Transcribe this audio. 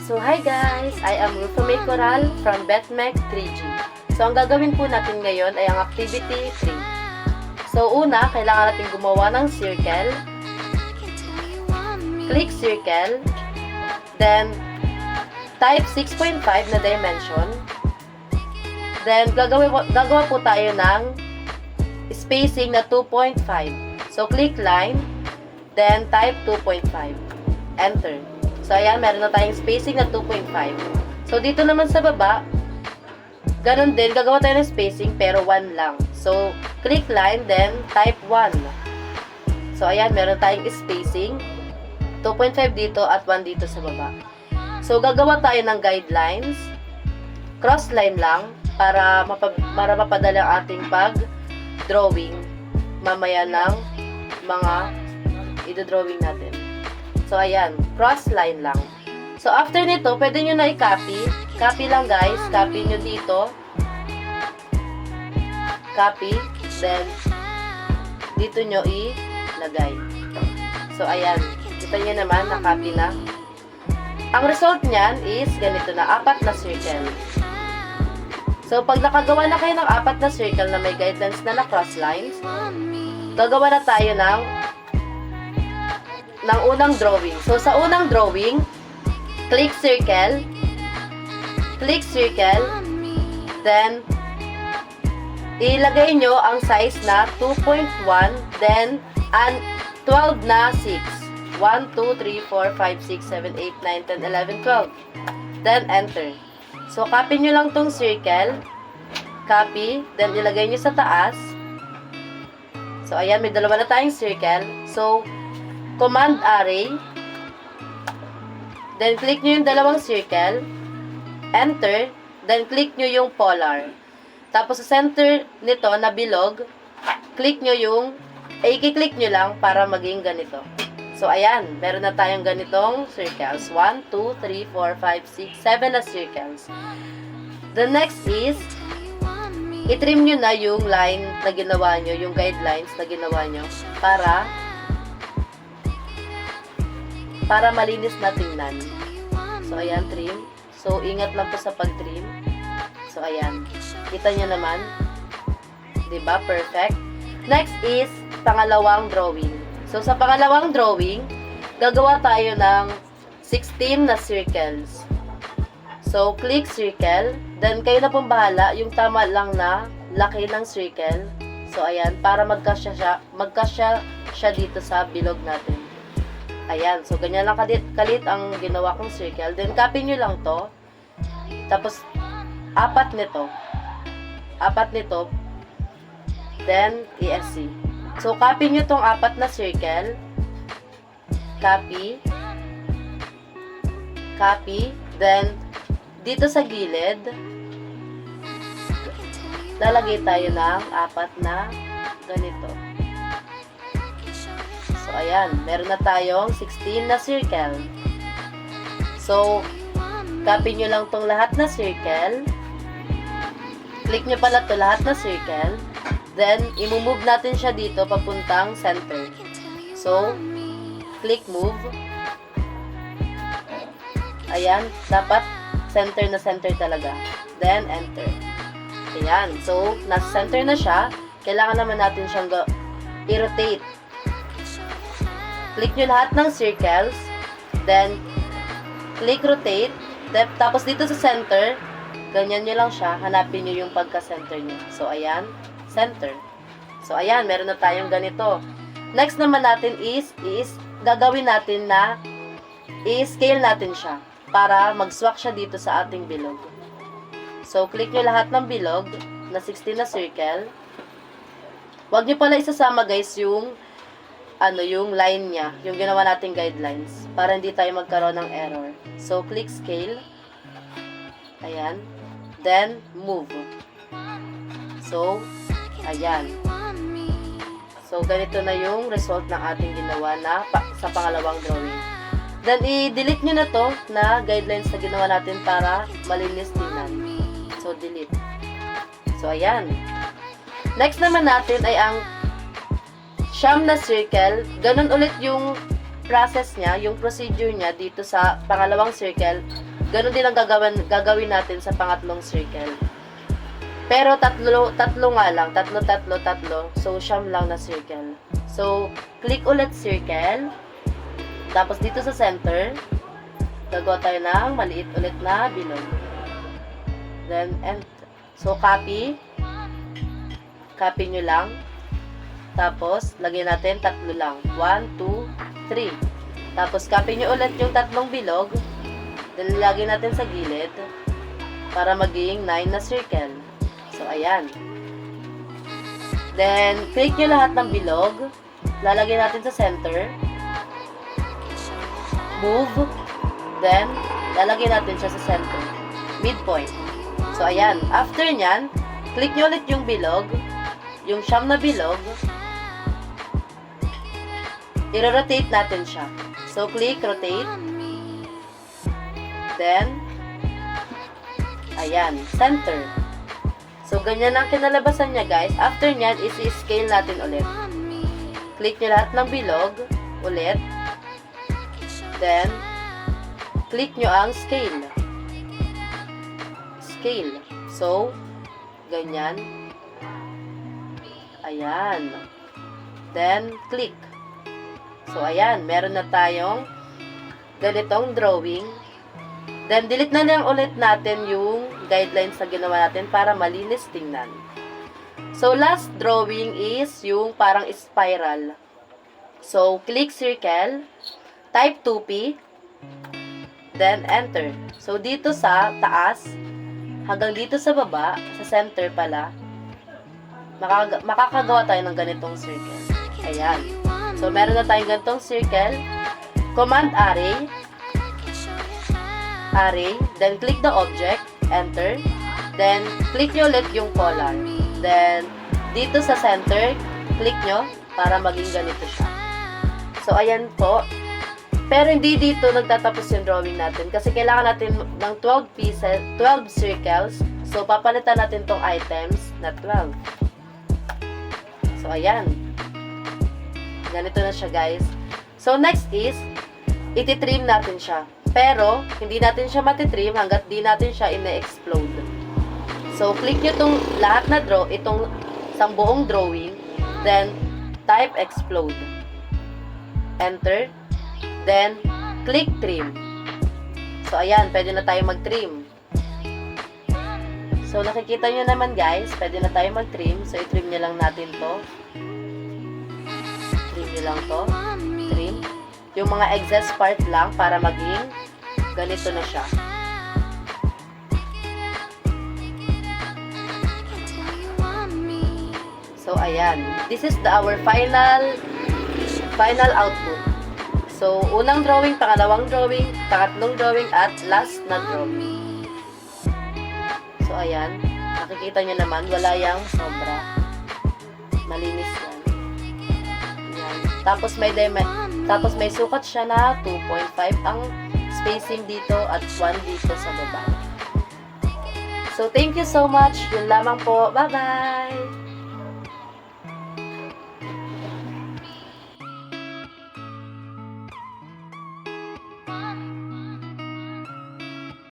So hi guys, I am Rufame Coral from BetMec 3G. So ang gagawin po natin ngayon ay ang activity 3. So una, kailangan natin gumawa ng circle. Click circle. Then type 6.5 na dimension. Then gagawa po tayo ng spacing na 2.5. So click line. Then type 2.5. Enter. So, ayan, meron na tayong spacing na 2.5. So, dito naman sa baba, ganun din, gagawa tayo ng spacing, pero 1 lang. So, click line, then type 1. So, ayan, meron tayong spacing, 2.5 dito at 1 dito sa baba. So, gagawa tayo ng guidelines, cross line lang, para mapadala ang ating pag-drawing mamaya ng mga i-drawing natin. So, ayan. Cross line lang. So, after nito, pwede nyo na i-copy. Copy lang, guys. Copy nyo dito. Copy. Then, dito nyo ilagay. So, ayan. Kita nyo naman, na-copy na. Ang result nyan is ganito na, 4 na circle. So, pag nakagawa na kayo ng 4 na circle na may guidelines na cross lines, gagawa na tayo ng unang drawing. So, sa unang drawing, click circle, then, ilagay nyo ang size na 2.1, then, 12 na 6. 1, 2, 3, 4, 5, 6, 7, 8, 9, 10, 11, 12. Then, enter. So, copy nyo lang tong circle, copy, then ilagay nyo sa taas. So, ayan, may dalawa na tayong circle. So, command array, then click nyo yung dalawang circle, enter, then click nyo yung polar. Tapos sa center nito na bilog, click nyo yung, i-click nyo lang para maging ganito. So ayan, meron na tayong ganitong circles. 1, 2, 3, 4, 5, 6, 7 na circles. The next is, i-trim nyo na yung line na ginawa nyo, yung guidelines na ginawa nyo, para malinis na tingnan. So, ayan, trim. So, ingat lang po sa pag-trim. So, ayan. Kita nyo naman. Diba? Perfect. Next is, pangalawang drawing. So, sa pangalawang drawing, gagawa tayo ng 16 na circles. So, click circle. Then, kayo na pong bahala. Yung tama lang na laki ng circle. So, ayan. Para magkasya siya dito sa bilog natin. Ayan. So, ganyan lang kalit ang ginawa kong circle. Then, copy nyo lang to. Tapos, 4 nito. 4 nito. Then, ESC. So, copy nyo tong 4 na circle. Copy. Copy. Then, dito sa gilid, lalagay tayo ng 4 na ganito. So, ayan. Meron na tayong 16 na circle. So, copy nyo lang tong lahat na circle. Click nyo pala to lahat na circle. Then, i-move natin siya dito papuntang center. So, click move. Ayan. Dapat center na center talaga. Then, enter. Ayan. So, nasa center na siya. Kailangan naman natin siyang i-rotate. Click nyo lahat ng circles. Then, click rotate. Tapos dito sa center, ganyan nyo lang siya. Hanapin nyo yung pagka-center nyo. So, ayan. Center. So, ayan. Meron na tayong ganito. Next naman natin is gagawin natin na i-scale natin siya para mag-swak siya dito sa ating bilog. So, click nyo lahat ng bilog na 16 na circle. Huwag nyo pala isasama guys yung yung line niya, yung ginawa nating guidelines, para hindi tayo magkaroon ng error. So, click scale. Ayan. Then, move. So, ayan. So, ganito na yung result ng ating ginawa na sa pangalawang drawing. Then, i-delete nyo na to na guidelines na ginawa natin para malinis tingnan. So, delete. So, ayan. Next naman natin ay ang siyam na circle. Ganun ulit yung process niya, yung procedure niya dito sa pangalawang circle. Ganun din ang gagawin natin sa pangatlong circle. Pero tatlo nga lang. Tatlo. So, siyam lang na circle. So, click ulit circle. Tapos, dito sa center, gagawa tayo ng maliit ulit na bilog. Then, end. So, copy. Copy nyo lang. Tapos, lagyan natin tatlo lang. 1, 2, 3. Tapos, copy nyo ulit yung tatlong bilog. Then, lagyan natin sa gilid para maging 9 na circle. So, ayan. Then, click nyo lahat ng bilog. Lalagyan natin sa center. Move. Then, lalagyan natin siya sa center. Midpoint. So, ayan. After nyan, click nyo ulit yung bilog. Yung siyam na bilog. I-rotate natin siya. So, click, rotate. Then, ayan, center. So, ganyan ang kinalabasan niya, guys. After nyan, isi-scale natin ulit. Click nyo lahat ng bilog, ulit. Then, click nyo ang scale. Scale. So, ganyan. Ayan. Then, click. So, ayan, meron na tayong ganitong drawing. Then, delete na lang ulit natin yung guidelines na ginawa natin para malinis tingnan. So, last drawing is yung parang spiral. So, click circle, type 2P, then enter. So, dito sa taas, hanggang dito sa baba, sa center pala, makakagawa tayo ng ganitong circle. Ayan. So, meron na tayong ganitong circle. Command array, then click the object, enter, then click nyo ulit yung color. Then, dito sa center, click nyo para maging ganito siya. So, ayan po. Pero hindi dito nagtatapos yung drawing natin kasi kailangan natin ng 12 pieces, 12 circles. So, papalitan natin tong items na 12. So, ayan. Ganito na siya, guys. So, next is, iti-trim natin siya. Pero, hindi natin siya matitrim hanggat di natin siya ine-explode. So, click nyo itong lahat na itong isang buong drawing. Then, type explode. Enter. Then, click trim. So, ayan, pwede na tayo mag-trim. So, nakikita nyo naman, guys, pwede na tayo mag-trim. So, i-trim nyo lang natin to. Trim nyo lang to. Trim. Yung mga excess part lang para maging ganito na siya. So, ayan. This is our final output. So, unang drawing, pangalawang drawing, pangatlong drawing, at last na drawing. So, ayan. Nakikita nyo naman, wala yang sobra. Malinis yan. Ayan. Tapos may sukat siya na 2.5 ang spacing dito at 1 dito sa baba. So, thank you so much. Yun lamang po. Bye-bye!